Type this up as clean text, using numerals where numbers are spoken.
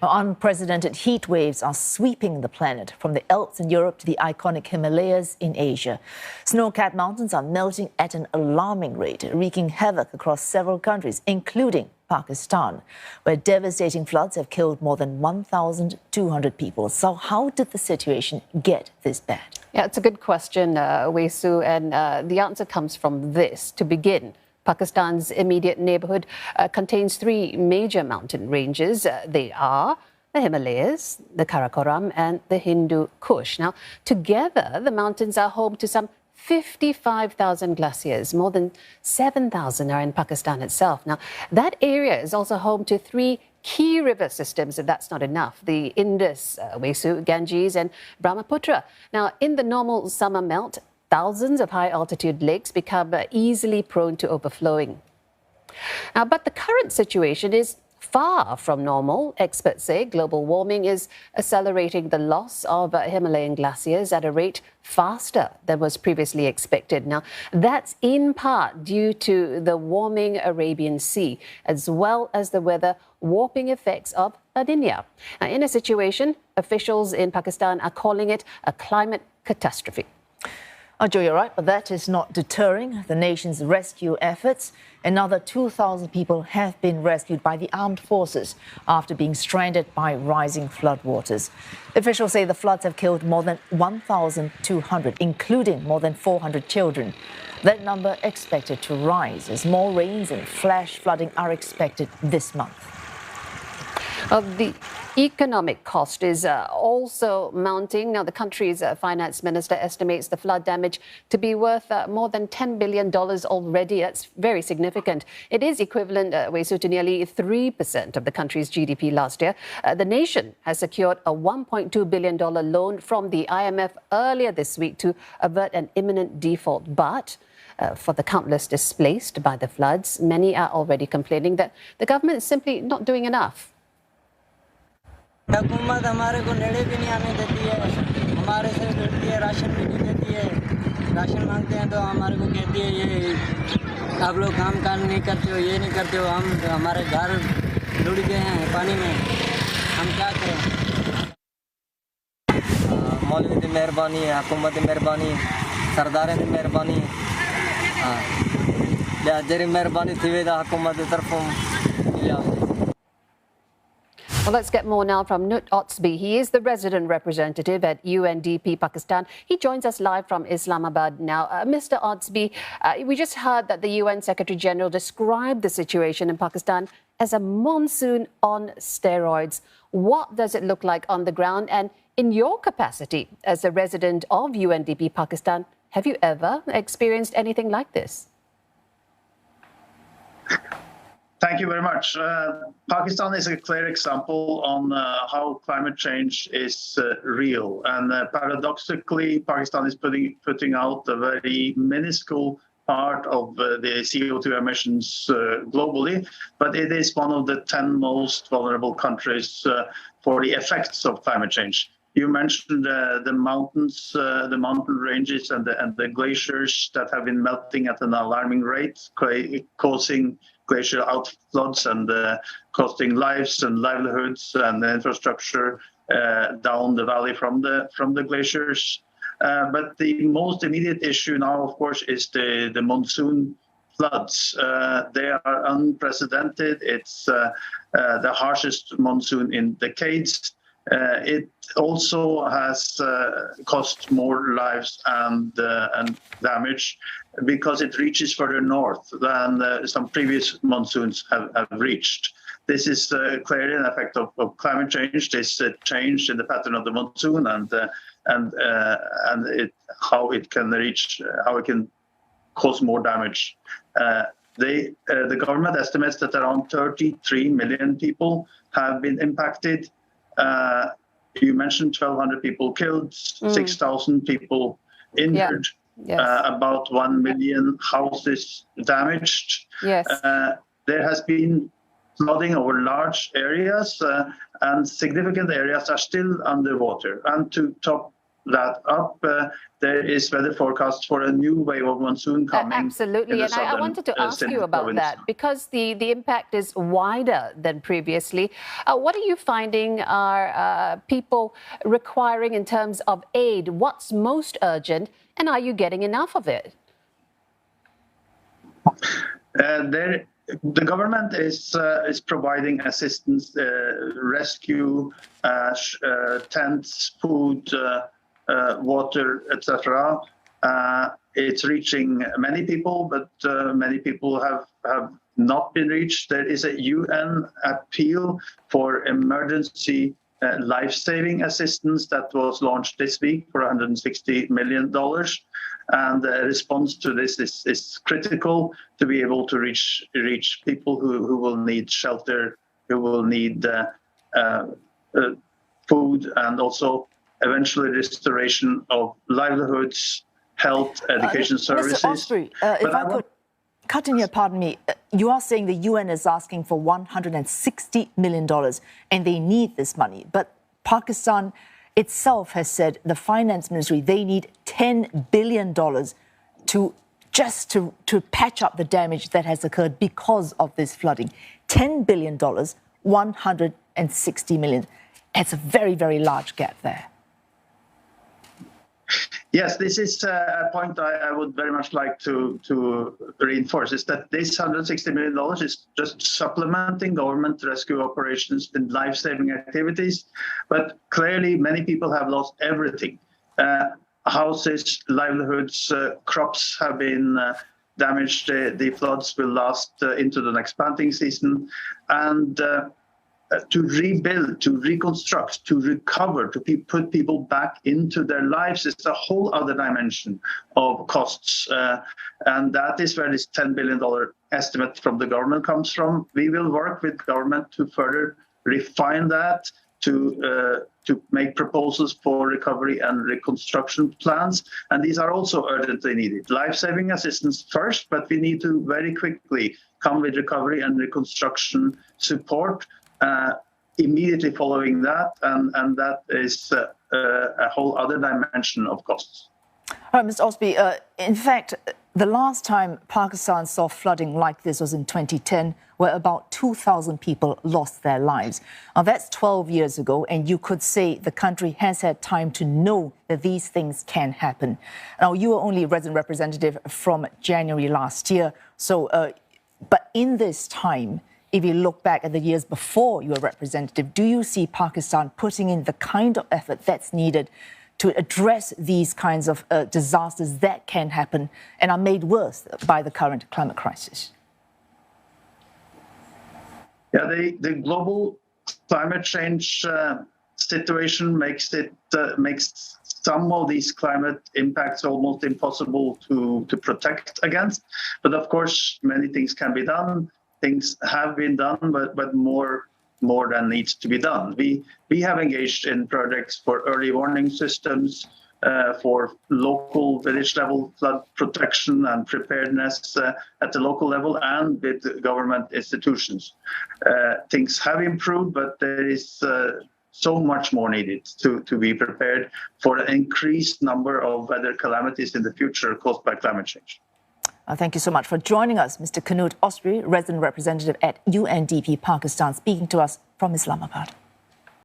Unprecedented heat waves are sweeping the planet, from the Alps in Europe to the iconic Himalayas in Asia. Snow-capped mountains are melting at an alarming rate, wreaking havoc across several countries, including Pakistan, where devastating floods have killed more than 1,200 people. So how did the situation get this bad? Yeah, it's a good question, Wei Su, and the answer comes from this. To begin, Pakistan's immediate neighborhood contains three major mountain ranges. They are the Himalayas, the Karakoram, and the Hindu Kush. Now, together, the mountains are home to some 55,000 glaciers. More than 7,000 are in Pakistan itself. Now, that area is also home to three key river systems, if that's not enough: the Indus, Wesu, Ganges, and Brahmaputra. Now, in the normal summer melt, thousands of high-altitude lakes become easily prone to overflowing. Now, but the current situation is far from normal. Experts say global warming is accelerating the loss of Himalayan glaciers at a rate faster than was previously expected. Now, that's in part due to the warming Arabian Sea, as well as the weather warping effects of La Nina. Now, in a situation, officials in Pakistan are calling it a climate catastrophe. Joe, you're right, but that is not deterring the nation's rescue efforts. Another 2,000 people have been rescued by the armed forces after being stranded by rising floodwaters. Officials say the floods have killed more than 1,200, including more than 400 children. That number expected to rise as more rains and flash flooding are expected this month. The economic cost is also mounting. Now, the country's finance minister estimates the flood damage to be worth more than $10 billion already. That's very significant. It is equivalent, to nearly 3% of the country's GDP last year. The nation has secured a $1.2 billion loan from the IMF earlier this week to avert an imminent default. But for the countless displaced by the floods, many are already complaining that the government is simply not doing enough. हुकूमत हमारे को नेड़े भी नहीं आने देती है, हमारे से लड़ती है, राशन भी नहीं देती है। राशन मांगते हैं तो हमारे को कहती है ये आप लोग काम नहीं करते हो, ये नहीं करते हो। हम हमारे घर डूब गए हैं पानी में, हम क्या करें? मौलवी की मेहरबानी है, हुकूमत की मेहरबानी, सरदारों की मेहरबानी, जरी मेहरबानी थी वे हुकूमत की तरफों मिला। Well, let's get more now from Knut Ostby. He is the resident representative at UNDP Pakistan. He joins us live from Islamabad now. Mr. Ostby, we just heard that the UN Secretary General described the situation in Pakistan as a monsoon on steroids. What does it look like on the ground? And in your capacity as a resident of UNDP Pakistan, have you ever experienced anything like this? Thank you very much. Pakistan is a clear example on how climate change is real. And paradoxically, Pakistan is putting out a very minuscule part of the CO2 emissions globally, but it is one of the 10 most vulnerable countries for the effects of climate change. You mentioned the mountains, the mountain ranges, and the glaciers that have been melting at an alarming rate, causing glacial outfloods and costing lives and livelihoods and infrastructure down the valley from the glaciers. But the most immediate issue now, of course, is the monsoon floods. They are unprecedented. It's the harshest monsoon in decades. It also has cost more lives and damage because it reaches further north than some previous monsoons have reached. This is clearly an effect of climate change. This change in the pattern of the monsoon and how it can cause more damage. The government estimates that around 33 million people have been impacted. You mentioned 1,200 people killed, 6,000 people injured, about 1 million houses damaged. Yes. There has been flooding over large areas, and significant areas are still underwater. And to top that up, there is weather forecast for a new wave of monsoon coming. Absolutely, and I wanted to ask you about that because the impact is wider than previously. What are you finding are people requiring in terms of aid? What's most urgent, and are you getting enough of it? The government is providing assistance, rescue, tents, food, water, etc. It's reaching many people, but many people have not been reached. There is a UN appeal for emergency life-saving assistance that was launched this week for $160 million. And the response to this is critical to be able to reach people who will need shelter, who will need food, and also eventually restoration of livelihoods, health, education services. Mr. Ostby, if I could cut in here, pardon me, you are saying the UN is asking for $160 million and they need this money. But Pakistan itself has said, the finance ministry, they need $10 billion to patch up the damage that has occurred because of this flooding. $10 billion, $160 million. It's a very, very large gap there. Yes, this is a point I would very much like to reinforce, is that this $160 million is just supplementing government rescue operations and life-saving activities. But clearly, many people have lost everything. Houses, livelihoods, crops have been damaged. The floods will last into the next planting season. And to rebuild, to reconstruct, to recover, to put people back into their lives is a whole other dimension of costs. And that is where this $10 billion estimate from the government comes from. We will work with government to further refine that, to make proposals for recovery and reconstruction plans. And these are also urgently needed. Life-saving assistance first, but we need to very quickly come with recovery and reconstruction support immediately following that, and that is a whole other dimension of costs. All right, Mr. Ostby, in fact, the last time Pakistan saw flooding like this was in 2010, where about 2,000 people lost their lives. Now, that's 12 years ago, and you could say the country has had time to know that these things can happen. Now, you were only resident representative from January last year, so, but in this time, if you look back at the years before you were representative, do you see Pakistan putting in the kind of effort that's needed to address these kinds of disasters that can happen and are made worse by the current climate crisis? Yeah, the global climate change situation makes some of these climate impacts almost impossible to protect against. But of course, many things can be done. Things have been done, but more than needs to be done. We have engaged in projects for early warning systems, for local village level flood protection and preparedness at the local level and with government institutions. Things have improved, but there is so much more needed to be prepared for an increased number of weather calamities in the future caused by climate change. Thank you so much for joining us, Mr. Knut Ostby, resident representative at UNDP Pakistan, speaking to us from Islamabad.